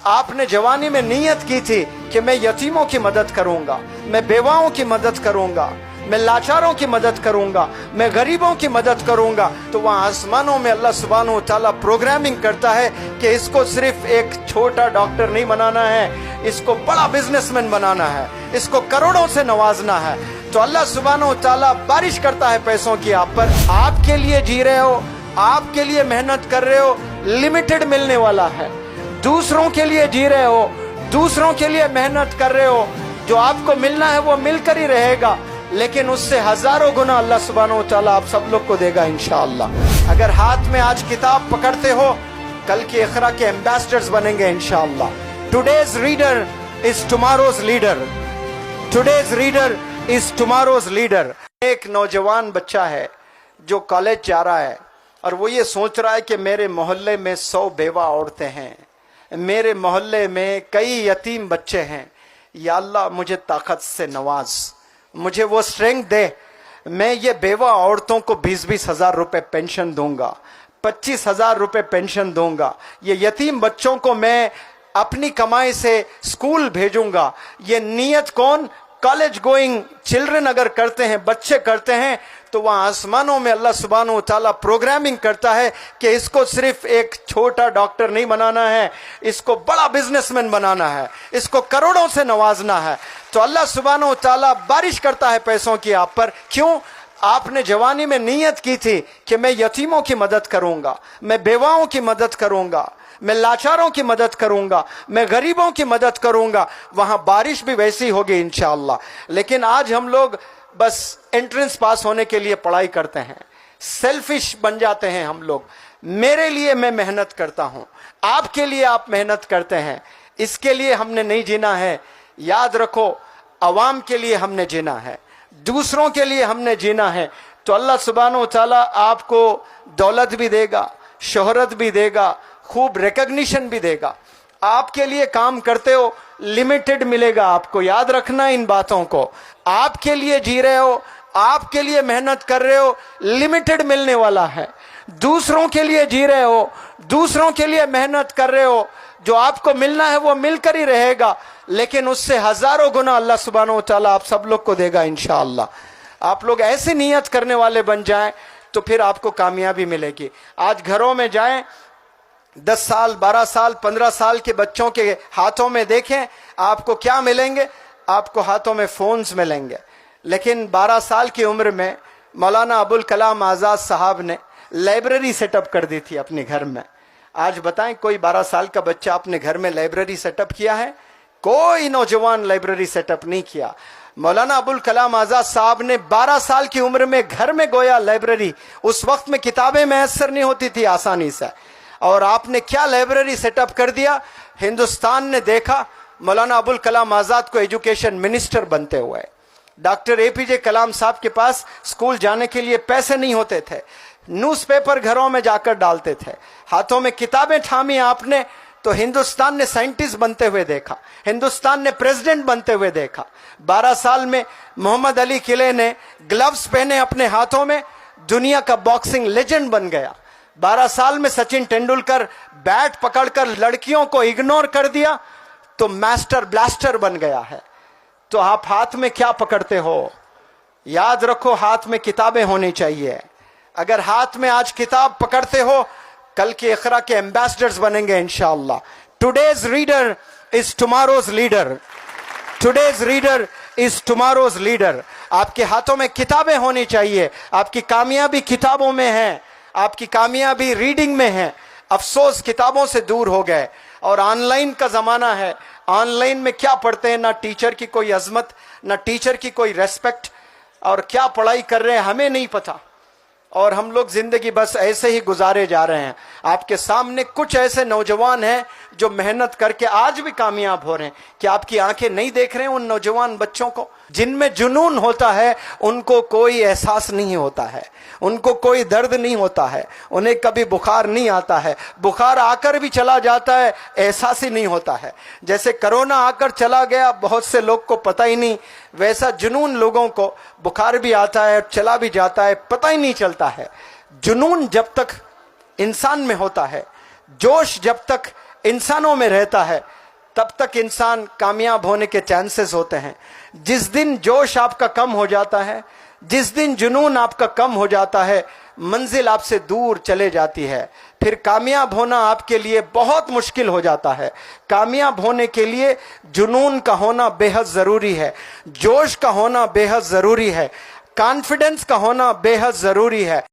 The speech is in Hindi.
आपने जवानी में नीयत की थी कि मैं यतीमों की मदद करूंगा, मैं बेवाओं की मदद करूंगा, मैं लाचारों की मदद करूंगा, मैं गरीबों की मदद करूंगा, तो वहां आसमानों में अल्लाह सुब्हानहू व तआला प्रोग्रामिंग करता है कि इसको सिर्फ एक छोटा डॉक्टर नहीं बनाना है, इसको बड़ा बिजनेसमैन बनाना है, इसको करोड़ों से नवाजना है। तो अल्लाह सुब्हानहू व तआला बारिश करता है पैसों की आप पर। आपके लिए जी रहे हो, आपके लिए मेहनत कर रहे हो, लिमिटेड मिलने वाला है। दूसरों के लिए जी रहे हो, दूसरों के लिए मेहनत कर रहे हो, जो आपको मिलना है वो मिलकर ही रहेगा, लेकिन उससे हजारों गुना अल्लाह सुब्हानहू व तआला आप सब लोग को देगा इंशाअल्लाह। अगर हाथ में आज किताब पकड़ते हो, कल के इक़रा के एम्बेसडर्स बनेंगे इंशाअल्लाह। Today's reader is tomorrow's leader, today's reader is tomorrow's leader. एक नौजवान बच्चा है जो कॉलेज जा रहा है और वो ये सोच रहा है कि मेरे मोहल्ले में 100 बेवा औरतें हैं, मेरे मोहल्ले में कई यतीम बच्चे हैं, या अल्लाह मुझे ताकत से नवाज, मुझे वो स्ट्रेंथ दे, मैं ये बेवा औरतों को 20-20 हजार रुपए पेंशन दूंगा, 25 हजार रुपए पेंशन दूंगा, ये यतीम बच्चों को मैं अपनी कमाई से स्कूल भेजूंगा। ये नियत कौन? कॉलेज गोइंग चिल्ड्रन अगर करते हैं, बच्चे करते हैं, तो वहां आसमानों में अल्लाह सुब्हानहू व तआला प्रोग्रामिंग करता है कि इसको सिर्फ एक छोटा डॉक्टर नहीं बनाना है, इसको बड़ा बिजनेसमैन बनाना है, इसको करोड़ों से नवाजना है। तो अल्लाह सुब्हानहू व तआला बारिश करता है पैसों की आप पर। क्यों? आपने जवानी में नीयत की थी कि मैं यतीमों की मदद करूंगा, मैं बेवाओं की मदद करूंगा, मैं लाचारों की मदद करूंगा, मैं गरीबों की मदद करूंगा, वहां बारिश भी वैसी होगी इंशाअल्लाह। लेकिन आज हम लोग बस एंट्रेंस पास होने के लिए पढ़ाई करते हैं, सेल्फिश बन जाते हैं हम लोग। मेरे लिए मैं मेहनत करता हूं, आपके लिए आप मेहनत करते हैं, इसके लिए हमने नहीं जीना है। याद रखो, अवाम के लिए हमने जीना है, दूसरों के लिए हमने जीना है। तो अल्लाह सुब्हानहू व तआला आपको दौलत भी देगा, शोहरत भी देगा, खूब रिकॉग्निशन भी देगा। आपके लिए काम करते हो, लिमिटेड मिलेगा आपको, याद रखना इन बातों को। आपके लिए जी रहे हो, आपके लिए मेहनत कर रहे हो, लिमिटेड मिलने वाला है। दूसरों के लिए जी रहे हो, दूसरों के लिए मेहनत कर रहे हो, जो आपको मिलना है वो मिलकर ही रहेगा, लेकिन उससे हजारों गुना अल्लाह सुब्हानहू व तआला आप सब लोग को देगा इंशाअल्लाह। आप लोग ऐसी नियत करने वाले बन जाएं तो फिर आपको कामयाबी मिलेगी। आज घरों में जाएं, 10 साल 12 साल 15 साल के बच्चों के हाथों में देखें, आपको क्या मिलेंगे? आपको हाथों में फोन्स मिलेंगे। लेकिन 12 साल की उम्र में मौलाना अबुल कलाम आज़ाद साहब ने लाइब्रेरी सेटअप कर दी थी अपने घर में। आज बताएं, कोई 12 साल का बच्चा अपने घर में लाइब्रेरी सेटअप किया है? कोई नौजवान लाइब्रेरी सेटअप नहीं किया। मौलाना अबुल कलाम आज़ाद साहब ने 12 साल की उम्र में घर में गोया लाइब्रेरी। उस वक्त में किताबें मैसर नहीं होती थी आसानी से, और आपने क्या लाइब्रेरी सेटअप कर दिया। हिंदुस्तान ने देखा मौलाना अबुल कलाम आज़ाद को एजुकेशन मिनिस्टर बनते हुए। डॉक्टर APJ कलाम साहब के पास स्कूल जाने के लिए पैसे नहीं होते थे, न्यूज़पेपर घरों में जाकर डालते थे, हाथों में किताबें थामी आपने, तो हिंदुस्तान ने साइंटिस्ट बनते हुए देखा, हिंदुस्तान ने प्रेसिडेंट बनते हुए देखा। 12 साल में मोहम्मद अली किले ने ग्लव्स पहने अपने हाथों में, दुनिया का बॉक्सिंग लेजेंड बन गया। 12 साल में सचिन तेंदुलकर बैट पकड़कर लड़कियों को इग्नोर कर दिया तो मास्टर ब्लास्टर बन गया है। तो आप हाथ में क्या पकड़ते हो? याद रखो, हाथ में किताबें होनी चाहिए। अगर हाथ में आज किताब पकड़ते हो, कल के इक़रा के एम्बेसडर्स बनेंगे इंशाअल्लाह। Today's reader is tomorrow's leader, today's reader is tomorrow's leader. आपके हाथों में किताबें होनी चाहिए। आपकी कामयाबी किताबों में है, आपकी कामयाबी रीडिंग में है। अफसोस किताबों से दूर हो गए और ऑनलाइन का जमाना है। ऑनलाइन में क्या पढ़ते हैं? ना टीचर की कोई अजमत, ना टीचर की कोई रेस्पेक्ट, और क्या पढ़ाई कर रहे हैं हमें नहीं पता, और हम लोग जिंदगी बस ऐसे ही गुजारे जा रहे हैं। आपके सामने कुछ ऐसे नौजवान हैं जो मेहनत करके आज भी कामयाब हो रहे हैं। क्या आपकी आंखें नहीं देख रहे हैं उन नौजवान बच्चों को? जिनमें जुनून होता है उनको कोई एहसास नहीं होता है, उनको कोई दर्द नहीं होता है, उन्हें कभी बुखार नहीं आता है, बुखार आकर भी चला जाता है, एहसास ही नहीं होता है। जैसे कोरोना आकर चला गया, बहुत से लोग को पता ही नहीं, वैसा जुनून लोगों को बुखार भी आता है, चला भी जाता है, पता ही नहीं चलता है। जुनून जब तक इंसान में होता है, जोश जब तक इंसानों में रहता है, तब तक इंसान कामयाब होने के चांसेस होते हैं। जिस दिन जोश आपका कम हो जाता है, जिस दिन जुनून आपका कम हो जाता है, मंजिल आपसे दूर चले जाती है। फिर कामयाब होना आपके लिए बहुत मुश्किल हो जाता है। कामयाब होने के लिए जुनून का होना बेहद ज़रूरी है, जोश का होना बेहद ज़रूरी है, कॉन्फिडेंस का होना बेहद ज़रूरी है।